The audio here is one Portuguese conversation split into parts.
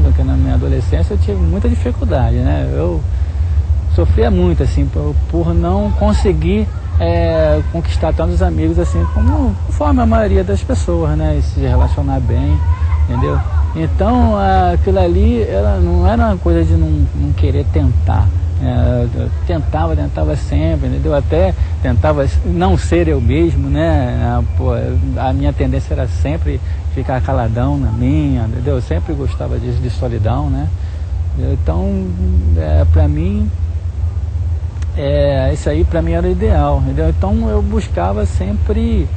sabem que na minha adolescência eu tive muita dificuldade, né? Eu sofria muito, assim, por não conseguir conquistar tantos amigos, assim, conforme a maioria das pessoas, né? E se relacionar bem, entendeu? Então, aquilo ali não era uma coisa de não querer tentar. Eu tentava sempre, entendeu? Até tentava não ser eu mesmo, né? A minha tendência era sempre ficar caladão na minha, entendeu? Eu sempre gostava disso, de solidão, né? Então, pra mim, isso aí pra mim era o ideal, entendeu? Então eu buscava sempre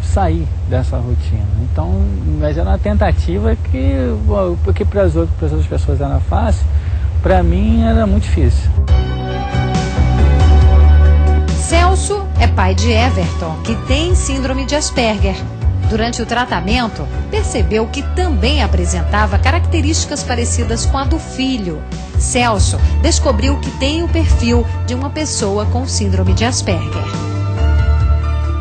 sair dessa rotina. Então, mas era uma tentativa porque para as outras pessoas era fácil, para mim era muito difícil. Celso é pai de Everton, que tem síndrome de Asperger. Durante o tratamento, percebeu que também apresentava características parecidas com a do filho. Celso descobriu que tem o perfil de uma pessoa com síndrome de Asperger.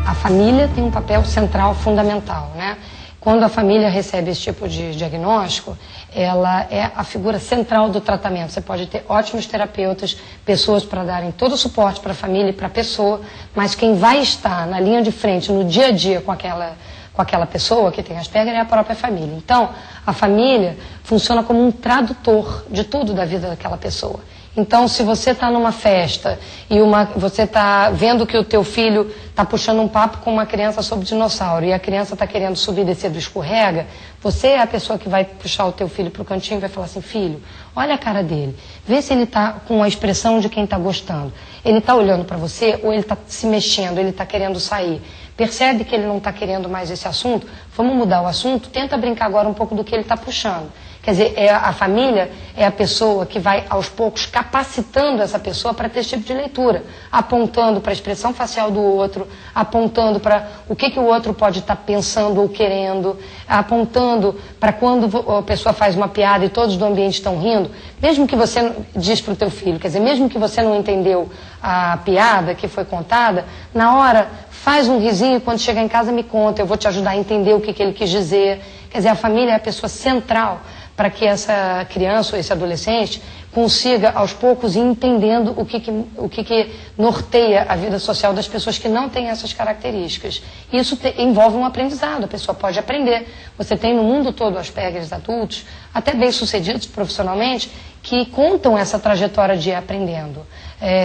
A família tem um papel central fundamental, né? Quando a família recebe esse tipo de diagnóstico, ela é a figura central do tratamento. Você pode ter ótimos terapeutas, pessoas para darem todo o suporte para a família e para a pessoa, mas quem vai estar na linha de frente, no dia a dia com aquela pessoa que tem Asperger é a própria família. Então, a família funciona como um tradutor de tudo da vida daquela pessoa. Então, se você está numa festa e você está vendo que o teu filho está puxando um papo com uma criança sobre dinossauro e a criança está querendo subir e descer do escorrega, você é a pessoa que vai puxar o teu filho para o cantinho e vai falar assim: filho, olha a cara dele, vê se ele está com a expressão de quem está gostando. Ele está olhando para você ou ele está se mexendo, ele está querendo sair. Percebe que ele não está querendo mais esse assunto? Vamos mudar o assunto? Tenta brincar agora um pouco do que ele está puxando. Quer dizer, a família é a pessoa que vai, aos poucos, capacitando essa pessoa para ter esse tipo de leitura, apontando para a expressão facial do outro, apontando para o que o outro pode estar pensando ou querendo, apontando para quando a pessoa faz uma piada e todos do ambiente estão rindo, mesmo que você diz para o teu filho, quer dizer, mesmo que você não entendeu a piada que foi contada, na hora faz um risinho e quando chegar em casa me conta, eu vou te ajudar a entender o que ele quis dizer. Quer dizer, a família é a pessoa central para que essa criança ou esse adolescente consiga, aos poucos, ir entendendo o que norteia a vida social das pessoas que não têm essas características. Isso envolve um aprendizado, a pessoa pode aprender. Você tem no mundo todo Asperger adultos, até bem-sucedidos profissionalmente, que contam essa trajetória de ir aprendendo.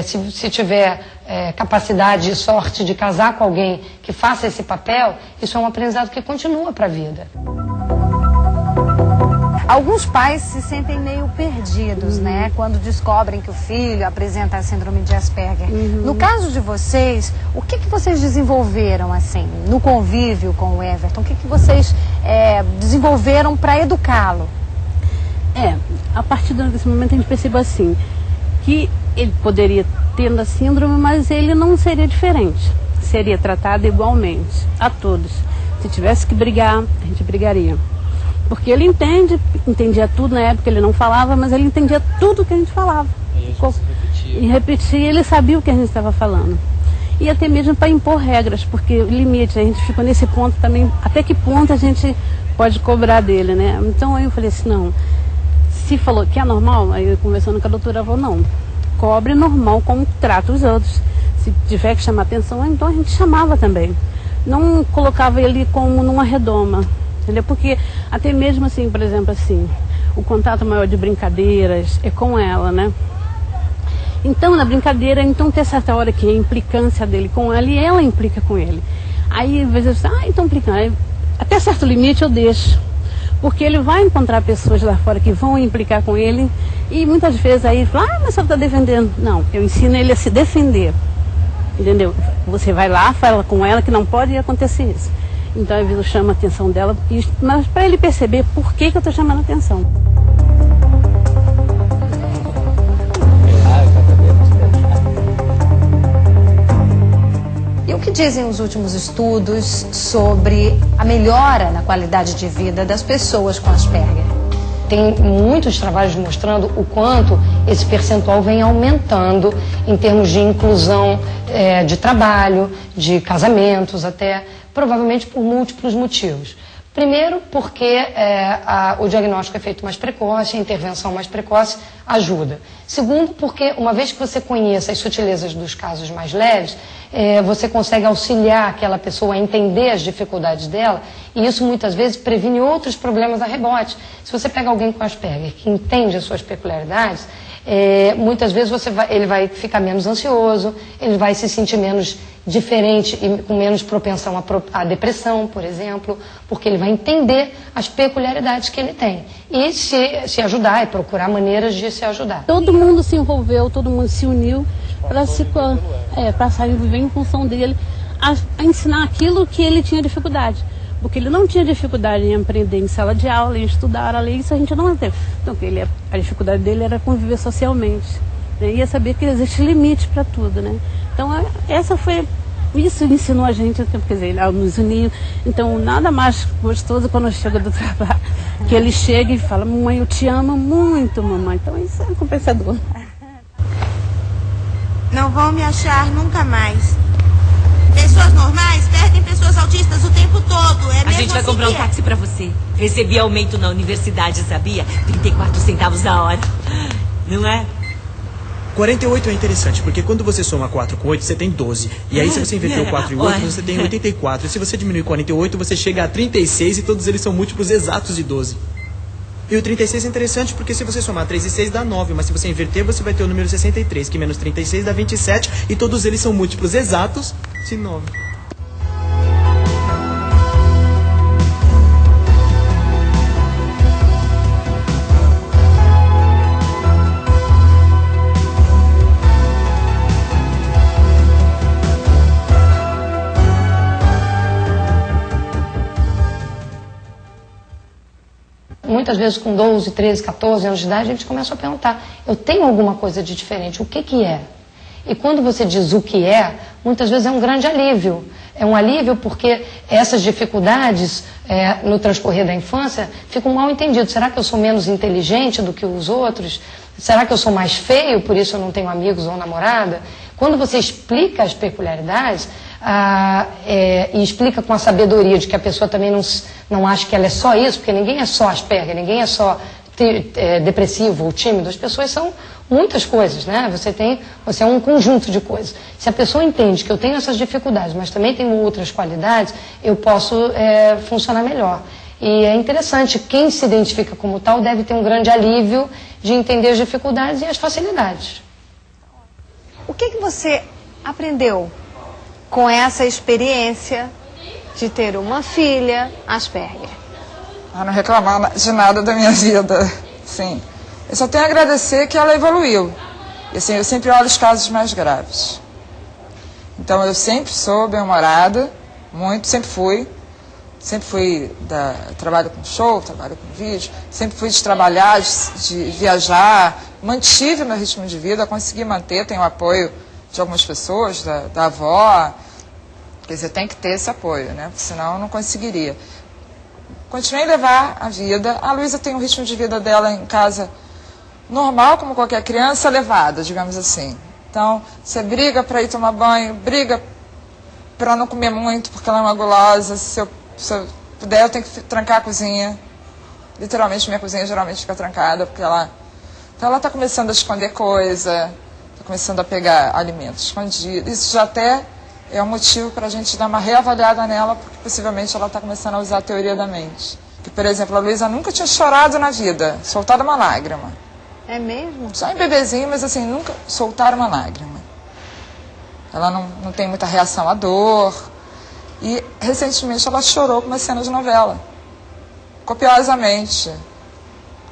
Se tiver capacidade e sorte de casar com alguém que faça esse papel, isso é um aprendizado que continua para a vida. Alguns pais se sentem meio perdidos, né? Quando descobrem que o filho apresenta a síndrome de Asperger. No caso de vocês, o que vocês desenvolveram, assim, no convívio com o Everton? O que vocês desenvolveram para educá-lo? A partir desse momento a gente percebeu assim, que ele poderia ter a síndrome, mas ele não seria diferente. Seria tratado igualmente a todos. Se tivesse que brigar, a gente brigaria. Porque ele entendia tudo, na época ele não falava, mas ele entendia tudo que a gente falava. E repetia, ele sabia o que a gente estava falando. E até mesmo para impor regras, porque o limite, a gente ficou nesse ponto também, até que ponto a gente pode cobrar dele, né? Então aí eu falei assim, não, se falou que é normal, aí eu conversando com a doutora, falou, não, cobre normal como trata os outros. Se tiver que chamar atenção, então a gente chamava também. Não colocava ele como numa redoma. Entendeu? Porque até mesmo assim, por exemplo, assim, o contato maior de brincadeiras é com ela, né? Então, na brincadeira, então tem certa hora que a implicância dele com ela e ela implica com ele. Aí, às vezes, então implicando. Até certo limite eu deixo. Porque ele vai encontrar pessoas lá fora que vão implicar com ele e muitas vezes aí fala, mas você está defendendo. Não, eu ensino ele a se defender. Entendeu? Você vai lá, fala com ela que não pode acontecer isso. Então, às vezes, eu chamo a atenção dela, mas para ele perceber por que eu estou chamando a atenção. E o que dizem os últimos estudos sobre a melhora na qualidade de vida das pessoas com Asperger? Tem muitos trabalhos mostrando o quanto esse percentual vem aumentando em termos de inclusão de trabalho, de casamentos até, provavelmente por múltiplos motivos. Primeiro, porque o diagnóstico é feito mais precoce, a intervenção mais precoce ajuda. Segundo, porque uma vez que você conheça as sutilezas dos casos mais leves, você consegue auxiliar aquela pessoa a entender as dificuldades dela, e isso muitas vezes previne outros problemas a rebote. Se você pega alguém com Asperger que entende as suas peculiaridades, muitas vezes ele vai ficar menos ansioso, ele vai se sentir menos diferente e com menos propensão à depressão, por exemplo, porque ele vai entender as peculiaridades que ele tem e se ajudar e procurar maneiras de se ajudar. Todo mundo se envolveu, todo mundo se uniu para viver em função dele, a ensinar aquilo que ele tinha dificuldade. Porque ele não tinha dificuldade em aprender em sala de aula, em estudar, a ler, isso a gente não teve. Então, a dificuldade dele era conviver socialmente, né? E é saber que existe limite para tudo, né? Então, isso ensinou a gente, quer dizer, a nos unir. Então, nada mais gostoso quando chega do trabalho, que ele chega e fala: mamãe, eu te amo muito, mamãe. Então, isso é compensador. Não vão me achar nunca mais. Pessoas normais perdem pessoas autistas o tempo todo. A gente vai comprar um táxi pra você. Recebi aumento na universidade, sabia? 34 centavos da hora. Não é? 48 é interessante, porque quando você soma 4 com 8, você tem 12. E aí, se você inverter o 4 e 8, você tem 84. E se você diminuir 48, você chega a 36 e todos eles são múltiplos exatos de 12. E o 36 é interessante porque se você somar 3 e 6 dá 9, mas se você inverter, você vai ter o número 63, que menos 36 dá 27, e todos eles são múltiplos exatos de 9. Muitas vezes com 12, 13, 14 anos de idade, a gente começa a perguntar: eu tenho alguma coisa de diferente, o que é? E quando você diz o que é, muitas vezes é um grande alívio. É um alívio porque essas dificuldades no transcorrer da infância ficam mal entendidas. Será que eu sou menos inteligente do que os outros? Será que eu sou mais feio, por isso eu não tenho amigos ou namorada? Quando você explica as peculiaridades, e explica com a sabedoria de que a pessoa também não acha que ela é só isso, porque ninguém é só Asperger, ninguém é só depressivo ou tímido, as pessoas são muitas coisas, né? Você é um conjunto de coisas. Se a pessoa entende que eu tenho essas dificuldades, mas também tenho outras qualidades, eu posso funcionar melhor. E é interessante, quem se identifica como tal deve ter um grande alívio de entender as dificuldades e as facilidades. O que você aprendeu com essa experiência de ter uma filha Asperger? A não reclamar de nada da minha vida, sim. Eu só tenho a agradecer que ela evoluiu. E, assim, eu sempre olho os casos mais graves. Então eu sempre sou bem-humorada, muito, sempre fui. Trabalho com show, trabalho com vídeo, sempre fui de trabalhar, de viajar, mantive meu ritmo de vida, consegui manter, tenho o apoio de algumas pessoas, da avó. Quer dizer, tem que ter esse apoio, né? Porque senão eu não conseguiria. Continuei a levar a vida. A Luísa tem o ritmo de vida dela em casa normal, como qualquer criança, levada, digamos assim. Então, você briga para ir tomar banho, briga para não comer muito, porque ela é uma gulosa. Se eu puder, eu tenho que trancar a cozinha. Literalmente, minha cozinha geralmente fica trancada, porque ela está começando a esconder coisa, está começando a pegar alimentos escondidos. Isso já até é um motivo para a gente dar uma reavaliada nela, porque possivelmente ela está começando a usar a teoria da mente. Que, por exemplo, a Luísa nunca tinha chorado na vida, soltado uma lágrima. É mesmo? Só em bebezinho, mas assim, nunca soltaram uma lágrima. Ela não tem muita reação à dor. E, recentemente, ela chorou com uma cena de novela. Copiosamente.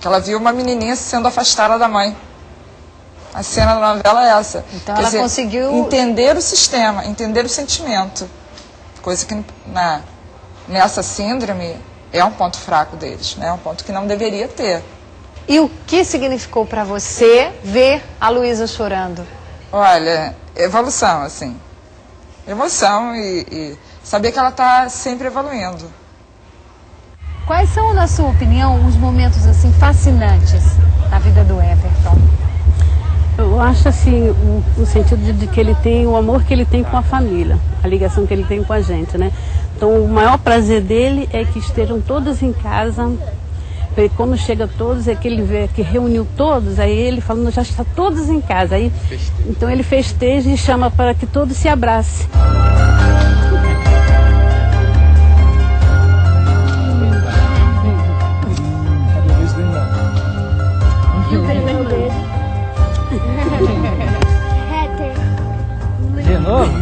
Que ela viu uma menininha sendo afastada da mãe. A cena da novela é essa. Então ela conseguiu entender o sistema, entender o sentimento. Coisa que nessa síndrome é um ponto fraco deles, né? É um ponto que não deveria ter. E o que significou para você ver a Luísa chorando? Olha, evolução, assim. Emoção e saber que ela está sempre evoluindo. Quais são, na sua opinião, os momentos assim fascinantes na vida do Everton? Eu acho assim, no sentido de que ele tem o amor que ele tem com a família, a ligação que ele tem com a gente, né? Então o maior prazer dele é que estejam todos em casa. E quando chega todos, é que ele vê que reuniu todos, aí ele fala, já está todos em casa. Aí, então ele festeja e chama para que todos se abracem. De novo?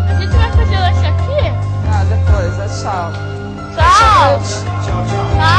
A gente vai fazer lanche aqui? Ah, depois, tchau. Tchau! Tchau!